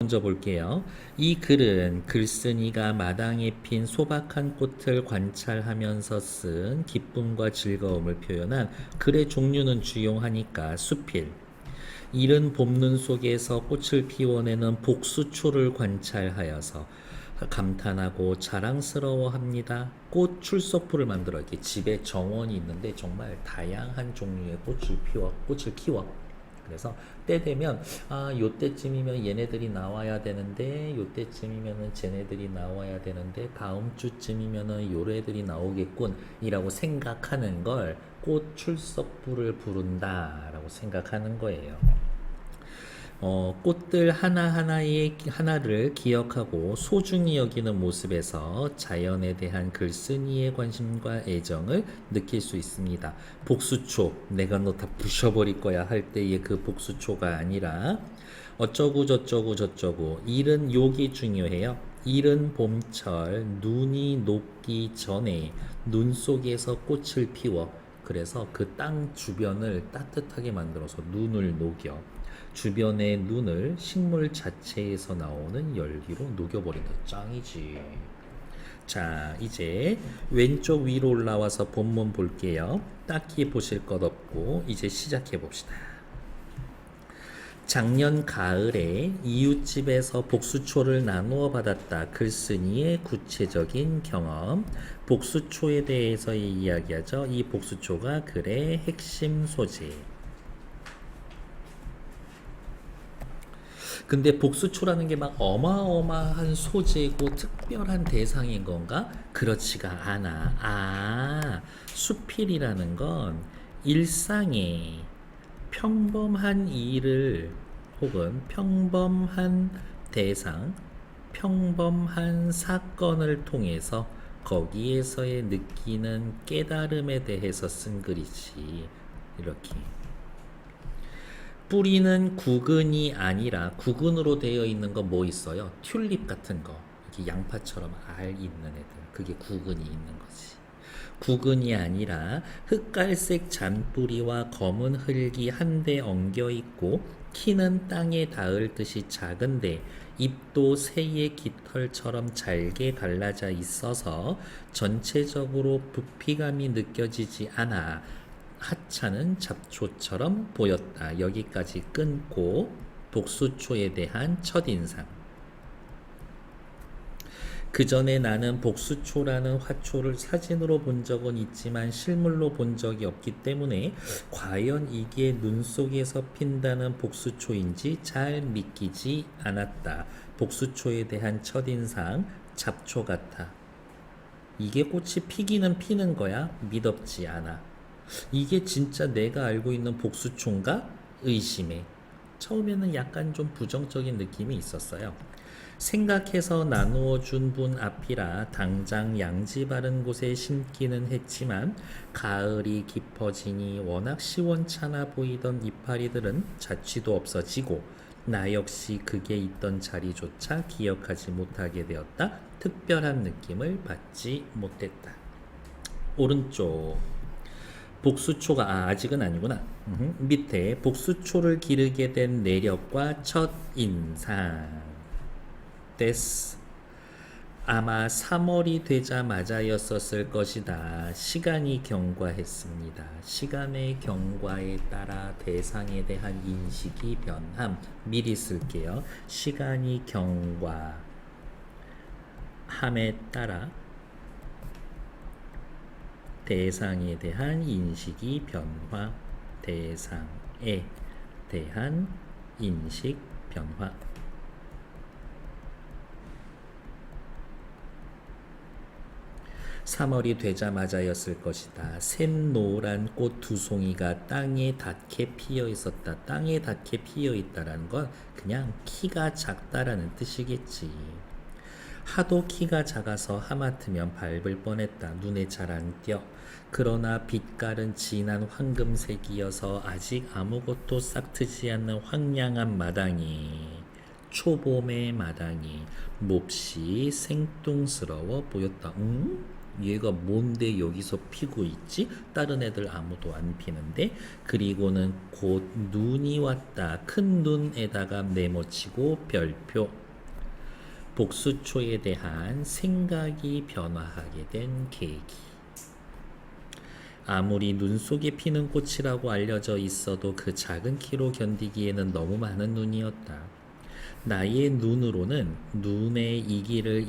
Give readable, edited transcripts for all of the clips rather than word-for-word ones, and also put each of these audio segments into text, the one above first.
먼저 볼게요. 이 글은 글쓴이가 마당에 핀 소박한 꽃을 관찰하면서 쓴 기쁨과 즐거움을 표현한 글의 종류는 주용하니까 수필. 이른 봄눈 속에서 꽃을 피워내는 복수초를 관찰하여서 감탄하고 자랑스러워합니다. 꽃 출석부를 만들어 이렇게 집에 정원이 있는데 정말 다양한 종류의 꽃을 키워. 그래서 때 되면 요때쯤이면 얘네들이 나와야 되는데 요때쯤이면은 쟤네들이 나와야 되는데 다음 주쯤이면은 요래들이 나오겠군이라고 생각하는 걸 꽃 출석부를 부른다라고 생각하는 거예요. 꽃들 하나를 기억하고 소중히 여기는 모습에서 자연에 대한 글쓴이의 관심과 애정을 느낄 수 있습니다. 복수초, 내가 너 다 부셔버릴 거야 할 때의 그 복수초가 아니라 어쩌고 저쩌고 저쩌고 이른 욕이 중요해요. 이른 봄철 눈이 녹기 전에 눈 속에서 꽃을 피워 그래서 그 땅 주변을 따뜻하게 만들어서 눈을 녹여 주변의 눈을 식물 자체에서 나오는 열기로 녹여버린다. 짱이지. 자, 이제 왼쪽 위로 올라와서 본문 볼게요. 딱히 보실 것 없고 이제 시작해 봅시다. 작년 가을에 이웃집에서 복수초를 나누어 받았다. 글쓴이의 구체적인 경험. 복수초에 대해서 이야기하죠. 이 복수초가 글의 핵심 소재. 근데 복수초라는 게 막 어마어마한 소재고 특별한 대상인 건가? 그렇지가 않아. 수필이라는 건 일상의 평범한 일을 혹은 평범한 대상, 평범한 사건을 통해서 거기에서의 느끼는 깨달음에 대해서 쓴 글이지. 이렇게. 뿌리는 구근이 아니라 구근으로 되어 있는 거 뭐 있어요? 튤립 같은 거. 이렇게 양파처럼 알 있는 애들. 그게 구근이 있는 거지. 구근이 아니라 흑갈색 잔뿌리와 검은 흙이 한데 엉겨 있고 키는 땅에 닿을 듯이 작은데 잎도 새의 깃털처럼 잘게 갈라져 있어서 전체적으로 부피감이 느껴지지 않아 하찮은 잡초처럼 보였다. 여기까지 끊고 복수초에 대한 첫인상. 그 전에 나는 복수초라는 화초를 사진으로 본 적은 있지만 실물로 본 적이 없기 때문에 과연 이게 눈 속에서 핀다는 복수초인지 잘 믿기지 않았다. 복수초에 대한 첫인상, 잡초 같아. 이게 꽃이 피기는 피는 거야? 믿었지 않아. 이게 진짜 내가 알고 있는 복수초인가? 의심해. 처음에는 약간 좀 부정적인 느낌이 있었어요. 생각해서 나누어 준 분 앞이라 당장 양지 바른 곳에 심기는 했지만 가을이 깊어지니 워낙 시원찮아 보이던 이파리들은 자취도 없어지고 나 역시 그게 있던 자리조차 기억하지 못하게 되었다. 특별한 느낌을 받지 못했다. 오른쪽 복수초가 아직은 아니구나. 밑에 복수초를 기르게 된 내력과 첫 인상. 됐어. 아마 3월이 되자마자였었을 것이다. 시간이 경과했습니다. 시간의 경과에 따라 대상에 대한 인식이 변함. 미리 쓸게요. 시간이 경과함에 따라 대상에 대한 인식이 변화. 대상에 대한 인식 변화. 3월이 되자마자였을 것이다. 샛노란 꽃 두 송이가 땅에 닿게 피어 있었다. 땅에 닿게 피어 있다라는 건 그냥 키가 작다라는 뜻이겠지. 하도 키가 작아서 하마터면 밟을 뻔했다. 눈에 잘 안 띄어. 그러나 빛깔은 진한 황금색이어서 아직 아무것도 싹트지 않는 황량한 마당이 초봄의 마당이 몹시 생뚱스러워 보였다. 얘가 뭔데 여기서 피고 있지? 다른 애들 아무도 안 피는데. 그리고는 곧 눈이 왔다. 큰 눈에다가 네모치고 별표. 복수초에 대한 생각이 변화하게 된 계기. 아무리 눈 속에 피는 꽃이라고 알려져 있어도 그 작은 키로 견디기에는 너무 많은 눈이었다. 나의 눈으로는 눈의 무게를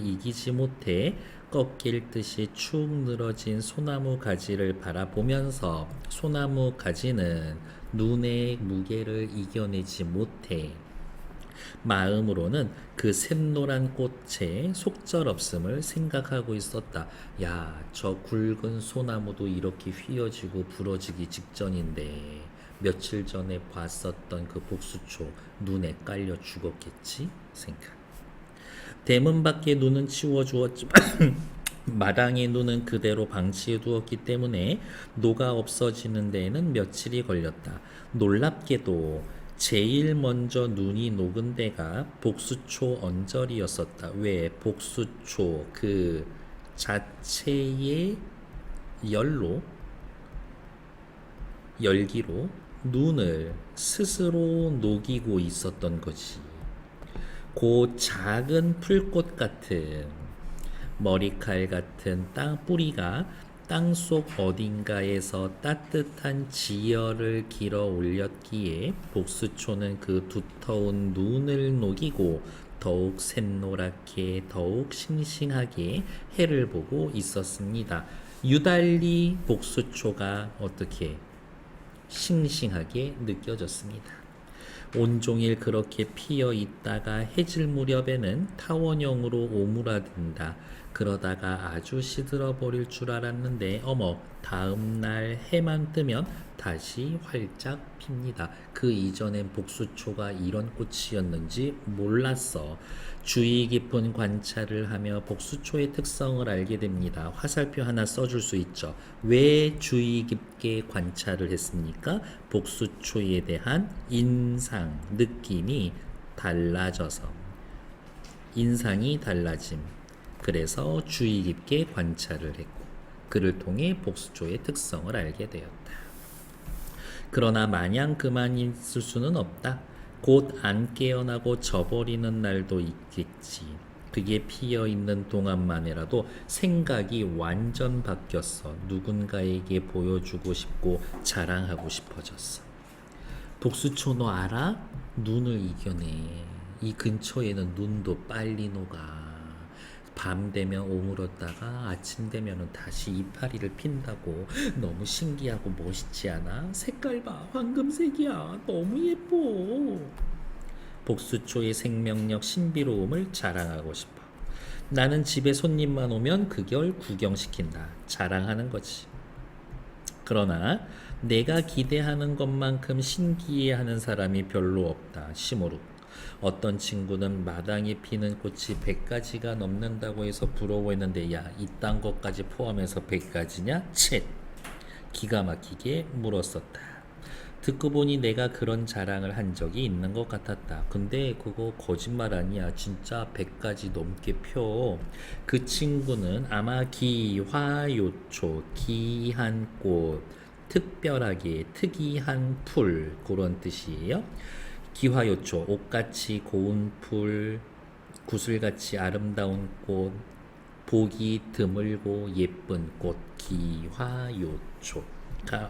이기지 못해 꺾일 듯이 축 늘어진 소나무 가지를 바라보면서 소나무 가지는 눈의 무게를 이겨내지 못해 마음으로는 그 샛노란 꽃의 속절없음을 생각하고 있었다. 야, 저 굵은 소나무도 이렇게 휘어지고 부러지기 직전인데 며칠 전에 봤었던 그 복수초 눈에 깔려 죽었겠지? 생각. 대문 밖에 눈은 치워주었지만 마당의 눈은 그대로 방치해 두었기 때문에 녹아 없어지는 데에는 며칠이 걸렸다. 놀랍게도 제일 먼저 눈이 녹은 데가 복수초 언저리였었다. 왜? 복수초 그 자체의 열로 열기로 눈을 스스로 녹이고 있었던 거지. 그 작은 풀꽃 같은 머리칼 같은 땅 뿌리가 땅속 어딘가에서 따뜻한 지열을 길어 올렸기에 복수초는 그 두터운 눈을 녹이고 더욱 샛노랗게 더욱 싱싱하게 해를 보고 있었습니다. 유달리 복수초가 어떻게 싱싱하게 느껴졌습니다. 온종일 그렇게 피어 있다가 해질 무렵에는 타원형으로 오므라든다. 그러다가 아주 시들어 버릴 줄 알았는데 어머, 다음 날 해만 뜨면 다시 활짝 핍니다. 그 이전엔 복수초가 이런 꽃이었는지 몰랐어. 주의 깊은 관찰을 하며 복수초의 특성을 알게 됩니다. 화살표 하나 써줄 수 있죠. 왜 주의 깊게 관찰을 했습니까? 복수초에 대한 인상, 느낌이 달라져서. 인상이 달라짐. 그래서 주의 깊게 관찰을 했고 그를 통해 복수초의 특성을 알게 되었다. 그러나 마냥 그만 있을 수는 없다. 곧 안 깨어나고 져버리는 날도 있겠지. 그게 피어 있는 동안만이라도 생각이 완전 바뀌었어. 누군가에게 보여주고 싶고 자랑하고 싶어졌어. 복수초 너 알아? 눈을 이겨내. 이 근처에는 눈도 빨리 녹아. 밤 되면 오물었다가 아침 되면 다시 이파리를 핀다고. 너무 신기하고 멋있지 않아? 색깔 봐, 황금색이야. 너무 예뻐. 복수초의 생명력, 신비로움을 자랑하고 싶어. 나는 집에 손님만 오면 그걸 구경시킨다. 자랑하는 거지. 그러나 내가 기대하는 것만큼 신기해하는 사람이 별로 없다. 시모룩. 어떤 친구는 마당에 피는 꽃이 100가지가 넘는다고 해서 부러워했는데 야, 이딴 것까지 포함해서 100가지냐? 쳇! 기가 막히게 물었었다. 듣고 보니 내가 그런 자랑을 한 적이 있는 것 같았다. 근데 그거 거짓말 아니야. 진짜 100가지 넘게 펴. 그 친구는 아마 기화요초, 기이한 꽃, 특별하게 특이한 풀 그런 뜻이에요. 기화요초, 옷같이 고운 풀, 구슬같이 아름다운 꽃, 보기 드물고 예쁜 꽃, 기화요초가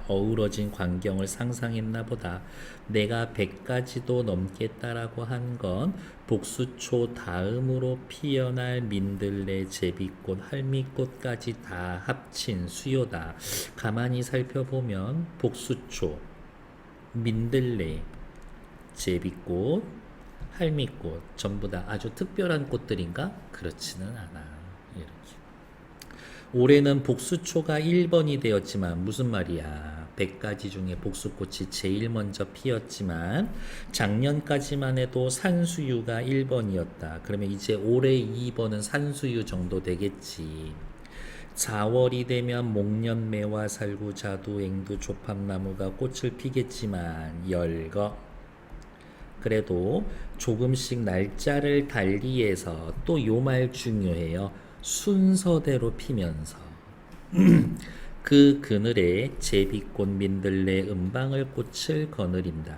어우러진 광경을 상상했나 보다. 내가 100가지도 넘겠다라고 한 건 복수초 다음으로 피어날 민들레, 제비꽃, 할미꽃까지 다 합친 수요다. 가만히 살펴보면 복수초, 민들레, 제비꽃, 할미꽃 전부 다 아주 특별한 꽃들인가? 그렇지는 않아. 이렇게. 올해는 복수초가 1번이 되었지만 무슨 말이야. 100가지 중에 복수꽃이 제일 먼저 피었지만 작년까지만 해도 산수유가 1번이었다. 그러면 이제 올해 2번은 산수유 정도 되겠지. 4월이 되면 목련매와 살구, 자두, 앵두, 조팝나무가 꽃을 피겠지만 열거. 그래도 조금씩 날짜를 달리해서 또 요 말 중요해요. 순서대로 피면서 그 그늘에 제비꽃 민들레 은방울 꽃을 거느린다.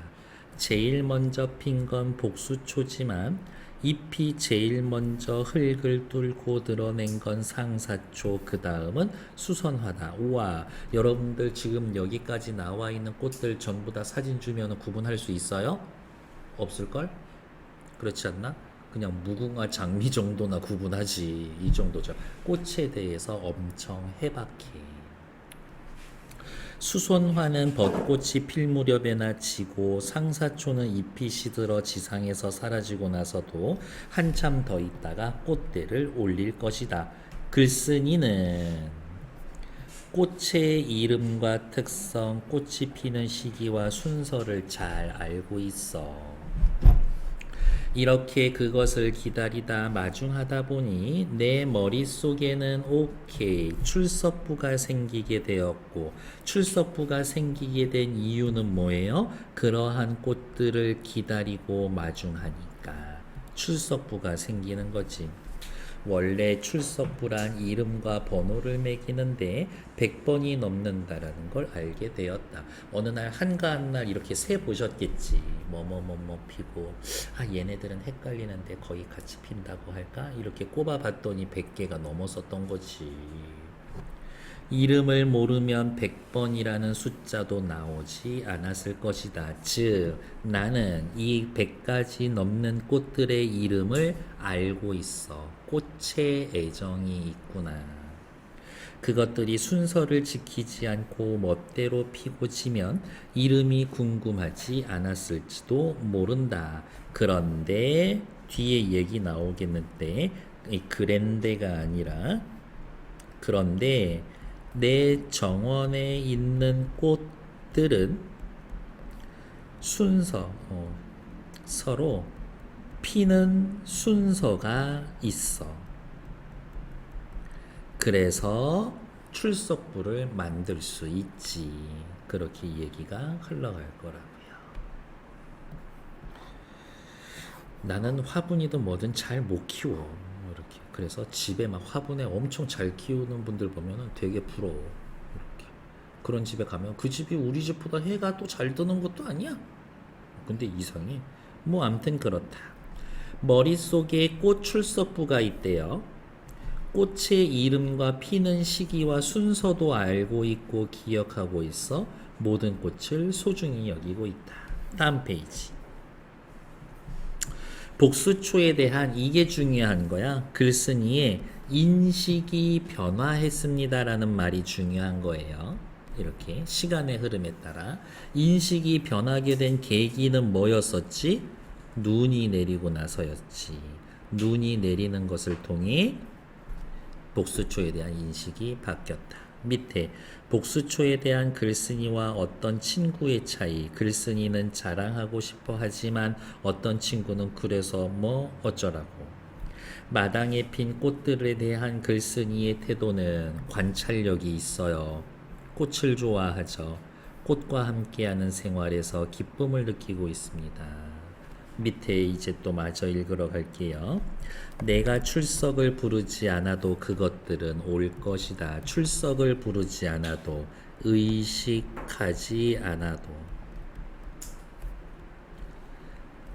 제일 먼저 핀 건 복수초지만 잎이 제일 먼저 흙을 뚫고 드러낸 건 상사초, 그 다음은 수선화다. 우와, 여러분들 지금 여기까지 나와 있는 꽃들 전부 다 사진 주면 구분할 수 있어요? 없을걸? 그렇지 않나? 그냥 무궁화 장미 정도나 구분하지. 이 정도죠. 꽃에 대해서 엄청 해박해. 수선화는 벚꽃이 필 무렵에나 지고 상사초는 잎이 시들어 지상에서 사라지고 나서도 한참 더 있다가 꽃대를 올릴 것이다. 글쓴이는 꽃의 이름과 특성, 꽃이 피는 시기와 순서를 잘 알고 있어. 이렇게 그것을 기다리다 마중하다 보니 내 머릿속에는 오케이, 출석부가 생기게 되었고, 출석부가 생기게 된 이유는 뭐예요? 그러한 꽃들을 기다리고 마중하니까 출석부가 생기는 거지. 원래 출석부란 이름과 번호를 매기는데 100번이 넘는다라는 걸 알게 되었다. 어느 날 한가한 이렇게 세 보셨겠지. 뭐뭐뭐뭐 피고, 아 얘네들은 헷갈리는데 거의 같이 핀다고 할까? 이렇게 꼽아봤더니 100개가 넘었었던 거지. 이름을 모르면 100번이라는 숫자도 나오지 않았을 것이다. 즉, 나는 이 100가지 넘는 꽃들의 이름을 알고 있어. 꽃에 애정이 있구나. 그것들이 순서를 지키지 않고 멋대로 피고 지면 이름이 궁금하지 않았을지도 모른다. 그런데 뒤에 얘기 나오겠는데, 그랜데가 아니라, 그런데 내 정원에 있는 꽃들은 순서, 서로 피는 순서가 있어. 그래서 출석부를 만들 수 있지. 그렇게 얘기가 흘러갈 거라고요. 나는 화분이든 뭐든 잘 못 키워. 이렇게. 그래서 집에 막 화분에 엄청 잘 키우는 분들 보면은 되게 부러워. 이렇게. 그런 집에 가면 그 집이 우리 집보다 해가 또 잘 뜨는 것도 아니야. 근데 이상해. 뭐 암튼 그렇다. 머릿속에 꽃 출석부가 있대요. 꽃의 이름과 피는 시기와 순서도 알고 있고 기억하고 있어 모든 꽃을 소중히 여기고 있다. 다음 페이지. 복수초에 대한 이게 중요한 거야. 글쓴이의 인식이 변화했습니다라는 말이 중요한 거예요. 이렇게 시간의 흐름에 따라 인식이 변하게 된 계기는 뭐였었지? 눈이 내리고 나서였지. 눈이 내리는 것을 통해 복수초에 대한 인식이 바뀌었다. 밑에 복수초에 대한 글쓴이와 어떤 친구의 차이. 글쓴이는 자랑하고 싶어 하지만 어떤 친구는 그래서 뭐 어쩌라고. 마당에 핀 꽃들에 대한 글쓴이의 태도는 관찰력이 있어요. 꽃을 좋아하죠. 꽃과 함께하는 생활에서 기쁨을 느끼고 있습니다. 밑에 이제 또 마저 읽으러 갈게요. 내가 출석을 부르지 않아도 그것들은 올 것이다. 출석을 부르지 않아도, 의식하지 않아도,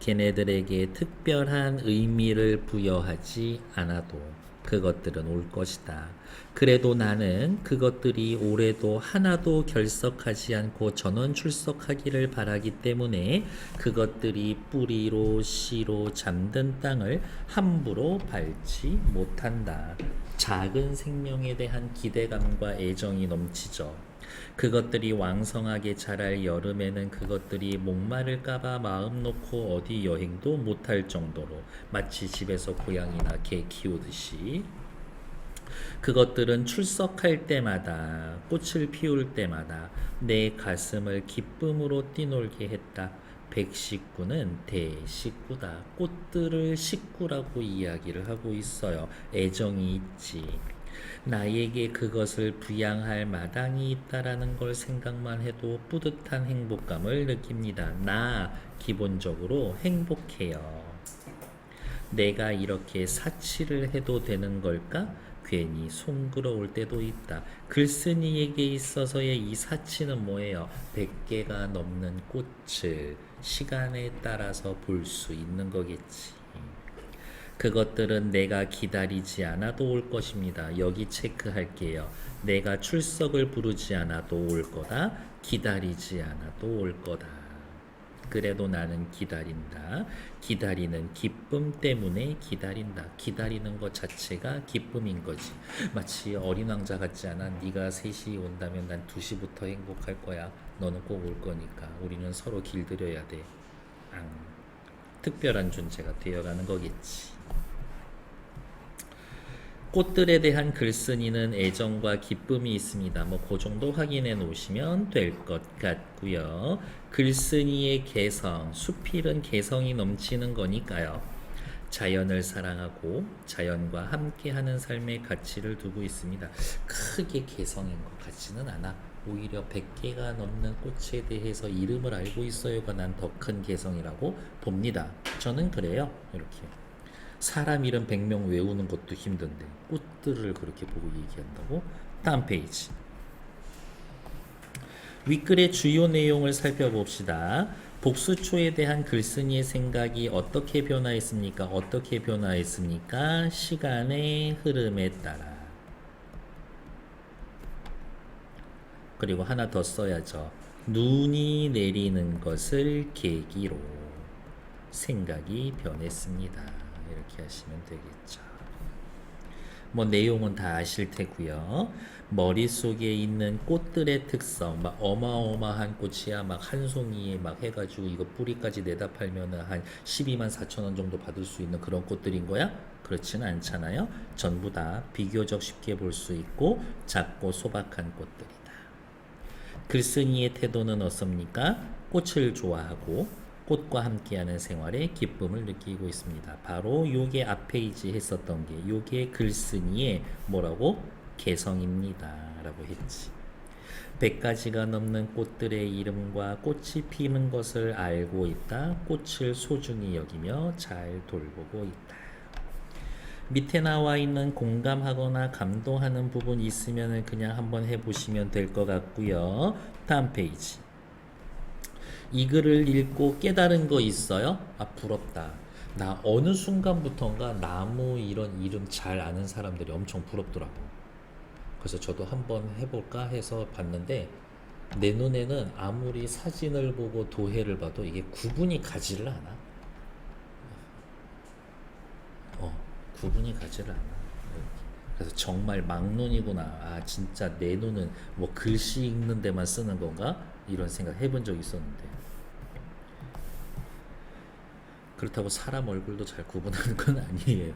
걔네들에게 특별한 의미를 부여하지 않아도 그것들은 올 것이다. 그래도 나는 그것들이 올해도 하나도 결석하지 않고 전원 출석하기를 바라기 때문에 그것들이 뿌리로 씨로 잠든 땅을 함부로 밟지 못한다. 작은 생명에 대한 기대감과 애정이 넘치죠. 그것들이 왕성하게 자랄 여름에는 그것들이 목마를까봐 마음 놓고 어디 여행도 못할 정도로 마치 집에서 고양이나 개 키우듯이 그것들은 출석할 때마다 꽃을 피울 때마다 내 가슴을 기쁨으로 뛰놀게 했다. 백식구는 대식구다. 꽃들을 식구라고 이야기를 하고 있어요. 애정이 있지. 나에게 그것을 부양할 마당이 있다라는 걸 생각만 해도 뿌듯한 행복감을 느낍니다. 나 기본적으로 행복해요. 내가 이렇게 사치를 해도 되는 걸까? 괜히 송구러울 때도 있다. 글쓴이에게 있어서의 이 사치는 뭐예요? 100개가 넘는 꽃을 시간에 따라서 볼 수 있는 거겠지. 그것들은 내가 기다리지 않아도 올 것입니다. 여기 체크할게요. 내가 출석을 부르지 않아도 올 거다. 기다리지 않아도 올 거다. 그래도 나는 기다린다. 기다리는 기쁨 때문에 기다린다. 기다리는 것 자체가 기쁨인 거지. 마치 어린 왕자 같지 않아? 네가 3시 온다면 난 2시부터 행복할 거야. 너는 꼭 올 거니까 우리는 서로 길들여야 돼. 특별한 존재가 되어가는 거겠지. 꽃들에 대한 글쓴이는 애정과 기쁨이 있습니다. 뭐 그 정도 확인해 놓으시면 될 것 같고요. 글쓴이의 개성, 수필은 개성이 넘치는 거니까요. 자연을 사랑하고 자연과 함께하는 삶의 가치를 두고 있습니다. 크게 개성인 것 같지는 않아. 오히려 100개가 넘는 꽃에 대해서 이름을 알고 있어요가 난 더 큰 개성이라고 봅니다. 저는 그래요. 이렇게. 사람 이름 100명 외우는 것도 힘든데 꽃들을 그렇게 보고 얘기한다고? 다음 페이지. 윗글의 주요 내용을 살펴봅시다. 복수초에 대한 글쓴이의 생각이 어떻게 변화했습니까? 어떻게 변화했습니까? 시간의 흐름에 따라. 그리고 하나 더 써야죠. 눈이 내리는 것을 계기로 생각이 변했습니다. 이렇게 하시면 되겠죠. 뭐 내용은 다 아실 테고요. 머릿속에 있는 꽃들의 특성, 막 어마어마한 꽃이야, 막 한 송이에 막 해가지고 이거 뿌리까지 내다 팔면은 한 12만 4천 원 정도 받을 수 있는 그런 꽃들인 거야? 그렇지는 않잖아요. 전부 다 비교적 쉽게 볼 수 있고 작고 소박한 꽃들이다. 글쓴이의 태도는 어떻습니까? 꽃을 좋아하고 꽃과 함께하는 생활에 기쁨을 느끼고 있습니다. 바로 요게 앞 페이지 했었던 게 요게 글쓴이의 뭐라고? 개성입니다. 라고 했지. 100가지가 넘는 꽃들의 이름과 꽃이 피는 것을 알고 있다. 꽃을 소중히 여기며 잘 돌보고 있다. 밑에 나와 있는 공감하거나 감동하는 부분이 있으면 그냥 한번 해보시면 될 것 같고요. 다음 페이지. 이 글을 읽고 깨달은 거 있어요? 아, 부럽다. 나 어느 순간부턴가 나무 이런 이름 잘 아는 사람들이 엄청 부럽더라고. 그래서 저도 한번 해볼까 해서 봤는데 내 눈에는 아무리 사진을 보고 도해를 봐도 이게 구분이 가지를 않아. 구분이 가지를 않아. 그래서 정말 막눈이구나. 아, 진짜 내 눈은 뭐 글씨 읽는 데만 쓰는 건가? 이런 생각 해본 적 있었는데. 그렇다고 사람 얼굴도 잘 구분하는 건 아니에요.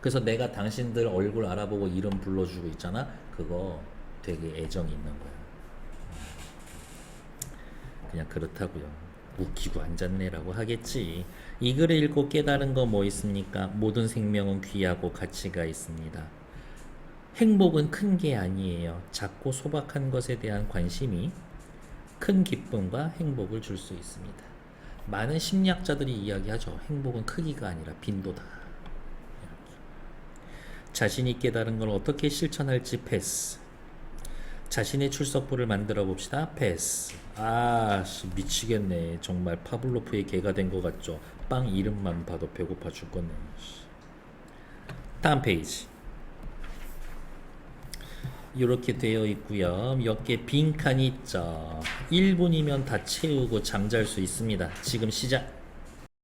그래서 내가 당신들 얼굴 알아보고 이름 불러주고 있잖아. 그거 되게 애정이 있는 거야. 그냥 그렇다고요. 웃기고 앉았네라고 하겠지. 이 글을 읽고 깨달은 거 뭐 있습니까? 모든 생명은 귀하고 가치가 있습니다. 행복은 큰 게 아니에요. 작고 소박한 것에 대한 관심이 큰 기쁨과 행복을 줄 수 있습니다. 많은 심리학자들이 이야기하죠. 행복은 크기가 아니라 빈도다. 이렇게. 자신이 깨달은 걸 어떻게 실천할지 패스. 자신의 출석부를 만들어 봅시다. 패스. 아, 미치겠네. 정말 파블로프의 개가 된 것 같죠. 빵 이름만 봐도 배고파 죽겠네. 다음 페이지. 이렇게 되어 있고요. 몇 개 빈칸이 있죠. 1분이면 다 채우고 잠잘 수 있습니다. 지금 시작.